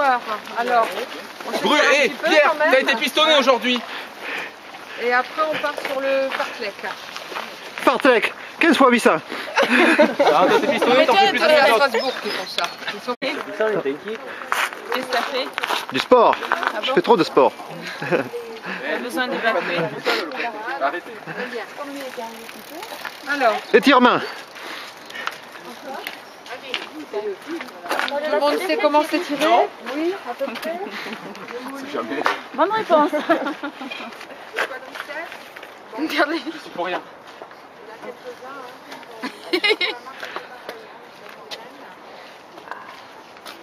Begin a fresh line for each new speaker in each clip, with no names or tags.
coureurs. Alors,
Hé, Pierre, t'as été pistonné aujourd'hui.
Et après, on part sur le Fartlek.
Fartlek, 15 fois 800.
Ah, t'as été pistonné, t'en fais plus
C'est à
de
Strasbourg qui font ça. Ils sont...
Qu'est-ce que ça fait?
Du sport. Je fais trop de sport.
T'as besoin d'évacuer.
Arrêtez.
Alors,
Étirement.
tout le monde sait comment s'étirer? Oui, à peu près.
Jamais.
Bonne réponse.
Regardez.
Je suis pour rien.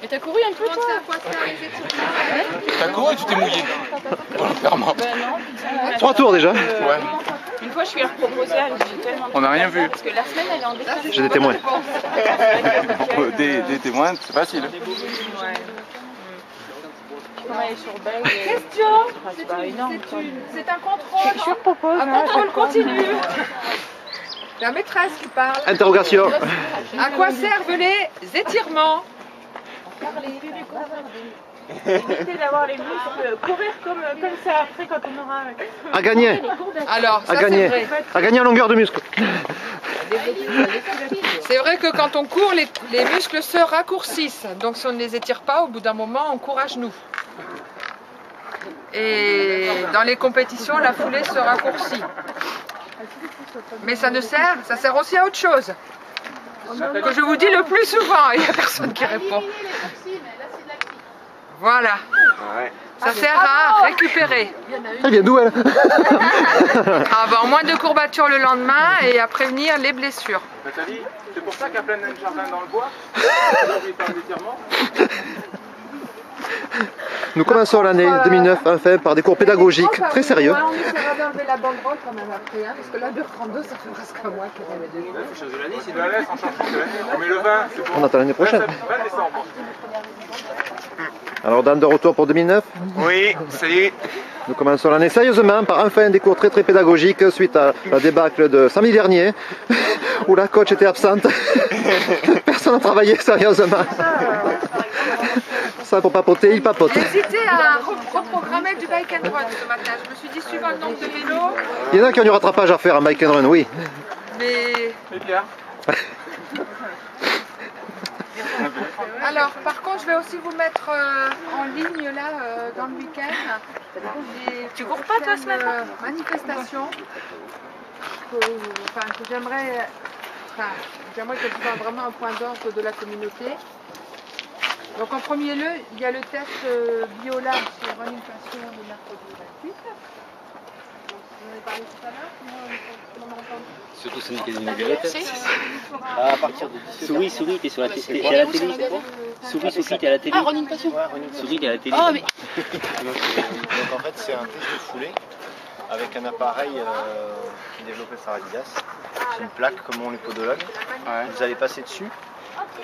Et t'as couru un peu,
Tout le monde sait
toi?
à quoi sert les étirements?
T'as couru et tu t'es mouillé. Volontairement.
Ben non.
3 tours déjà.
Ouais.
Une fois, je lui ai proposé, j'ai tellement...
On n'a rien vu.
Parce que la semaine, elle est en déplacement.
J'ai des témoins.
Des témoins, c'est facile.
Ouais. Comment elle est sur Belle et... Enfin, c'est pas énorme, quoi.
C'est un contrôle.
Je propose.
Un contrôle continu. La maîtresse qui parle.
Interrogation.
À quoi servent les étirements?
Éviter d'avoir les muscles, courir comme ça après quand on aura...
À gagner.
Alors, ça
À
c'est
gagner.
vrai.
À gagner en longueur de muscle.
C'est vrai que quand on court, les muscles se raccourcissent. Donc si on ne les étire pas, au bout d'un moment, on court à genoux. Et dans les compétitions, la foulée se raccourcit. Mais ça ne sert, ça sert aussi à autre chose. Que je vous dis le plus souvent, il n'y a personne qui répond. Voilà. Ça sert à récupérer.
Elle vient d'où elle?
Avoir moins de courbatures le lendemain et à prévenir les blessures.
Nathalie, c'est pour ça qu'il y a plein de jardins dans le bois. Aujourd'hui, faire des étirements.
Nous commençons l'année 2009 enfin par des cours pédagogiques très sérieux.
On essaiera d'enlever la banderole quand même après, hein, parce que là, 2h32, ça fait presque un mois qu'il y a
Il faut changer l'année, c'est de la laisse, on change toute l'année. On met le 20, c'est bon.
On attend l'année prochaine.
20 décembre.
Alors date de retour pour 2009.
Oui, ça y est.
Nous commençons l'année sérieusement par enfin des cours très pédagogiques suite à la débâcle de samedi dernier où la coach était absente. Personne n'a travaillé sérieusement. Ça pour papoter, il papote.
J'ai hésité à reprogrammer du bike and run ce matin. Je me suis dit, suivant le nombre de vélos,
Il y en a qui ont du rattrapage à faire en bike and run, oui.
mais...
Et Pierre?
Alors, par contre, je vais aussi vous mettre en ligne, là, dans le week-end.
Tu cours pas, toi, ce matin?
Manifestation. Que j'aimerais... Enfin, j'aimerais que ce soit vraiment un point d'ordre de la communauté. Donc, en premier lieu, il y a le test Biolab sur Running Passion le mercredi 28. Donc, on en a parlé tout à l'heure. Comment on entend?
Surtout celui qui est une violette. À partir de Souris, t'es sur la télé. T'es à la télé. Souris, t'es à la télé.
Ah, Running Passion.
Souris, t'es à la télé.
Oh, mais...
Donc en fait c'est un test de foulée avec un appareil qui est développé par Adidas. C'est une plaque comme on les podologues. Vous allez passer dessus.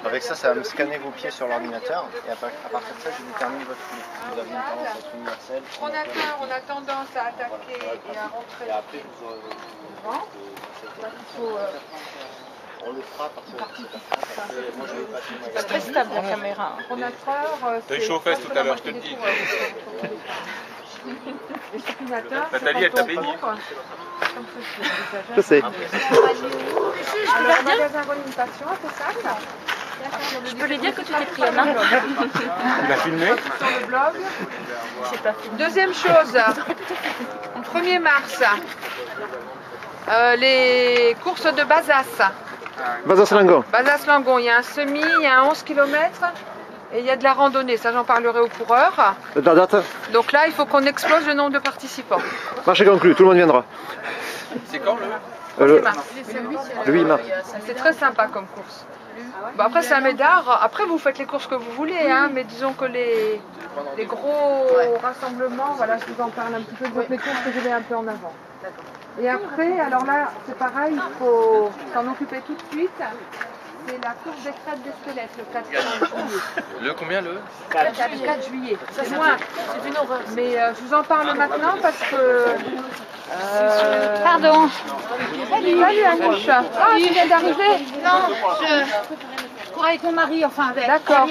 Avec ça, ça va me scanner vos pieds sur l'ordinateur et à partir de ça, je détermine votre foulée. Vous avez une tendance à être universelle.
On a tendance à attaquer et à rentrer
Et après, vous aurez
devant.
on le fera parce que moi je vais passer moi.
C'est très stable, la caméra.
Chronateur,
T'as eu chaud aux fesses tout à l'heure, je te le dis.
Les supinateurs,
Nathalie, elle t'a baigné.
Je sais.
Alors, le magasin Running Passion, c'est ça.
Je peux lui dire que tu t'es pris la main.
Il a filmé.
Sur le blog.
C'est pas fini.
Deuxième chose, 1er mars, les courses de Bazas.
Bazas-Langon.
Bazas-Langon, il y a un semi, il y a un 11 km et il y a de la randonnée. Ça, j'en parlerai aux coureurs.
La date?
Donc là, il faut qu'on explose le nombre de participants.
Marché conclu, tout le monde viendra.
C'est quand le...
Le,
mars.
le 8 mars.
C'est très sympa comme course. Bon, après, c'est un médard. Après, vous faites les courses que vous voulez, hein, mais disons que les gros rassemblements, voilà, je vous en parle un petit peu de les courses que je vais un peu en avant. Et après, alors là, c'est pareil, il faut s'en occuper tout de suite. C'est la course des crêtes des squelettes, le 4 juillet.
Le combien le
4 juillet. C'est loin. C'est une horreur. Mais je vous en parle maintenant parce que...
Pardon.
Salut Anouche. Ah, tu viens d'arriver?
Non, je cours avec mon mari, enfin avec.
D'accord.